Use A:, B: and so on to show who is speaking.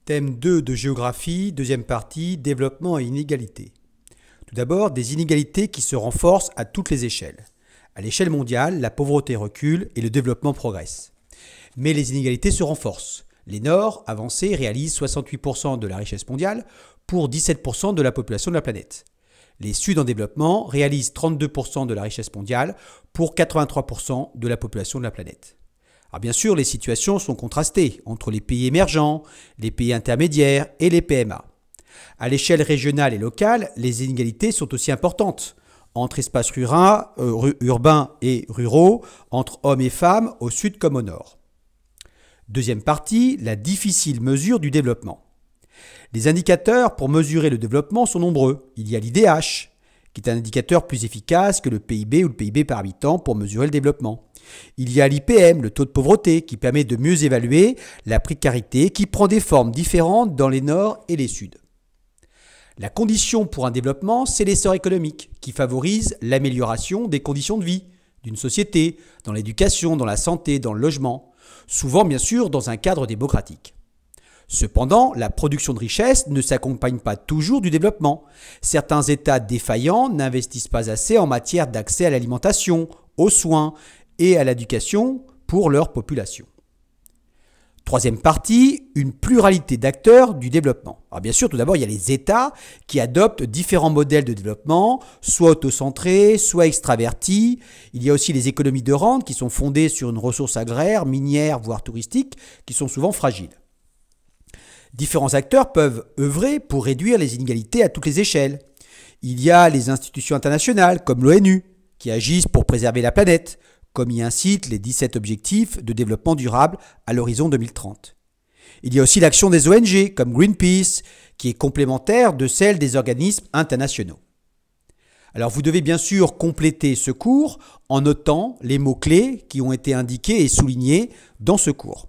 A: Thème 2 de géographie, deuxième partie, développement et inégalités. Tout d'abord, des inégalités qui se renforcent à toutes les échelles. À l'échelle mondiale, la pauvreté recule et le développement progresse. Mais les inégalités se renforcent. Les Nord, avancés, réalisent 68% de la richesse mondiale pour 17% de la population de la planète. Les Sud en développement réalisent 32% de la richesse mondiale pour 83% de la population de la planète. Alors bien sûr, les situations sont contrastées entre les pays émergents, les pays intermédiaires et les PMA. À l'échelle régionale et locale, les inégalités sont aussi importantes entre espaces urbains et ruraux, entre hommes et femmes, au sud comme au nord. Deuxième partie, la difficile mesure du développement. Les indicateurs pour mesurer le développement sont nombreux. Il y a l'IDH, qui est un indicateur plus efficace que le PIB ou le PIB par habitant pour mesurer le développement. Il y a l'IPM, le taux de pauvreté, qui permet de mieux évaluer la précarité, qui prend des formes différentes dans les Nord et les Sud. La condition pour un développement, c'est l'essor économique, qui favorise l'amélioration des conditions de vie d'une société, dans l'éducation, dans la santé, dans le logement, souvent bien sûr dans un cadre démocratique. Cependant, la production de richesse ne s'accompagne pas toujours du développement. Certains États défaillants n'investissent pas assez en matière d'accès à l'alimentation, aux soins et à l'éducation pour leur population. Troisième partie, une pluralité d'acteurs du développement. Alors bien sûr, tout d'abord, il y a les États qui adoptent différents modèles de développement, soit autocentrés, soit extravertis. Il y a aussi les économies de rente qui sont fondées sur une ressource agraire, minière, voire touristique, qui sont souvent fragiles. Différents acteurs peuvent œuvrer pour réduire les inégalités à toutes les échelles. Il y a les institutions internationales, comme l'ONU, qui agissent pour préserver la planète, comme y incitent les 17 objectifs de développement durable à l'horizon 2030. Il y a aussi l'action des ONG, comme Greenpeace, qui est complémentaire de celle des organismes internationaux. Alors vous devez bien sûr compléter ce cours en notant les mots-clés qui ont été indiqués et soulignés dans ce cours.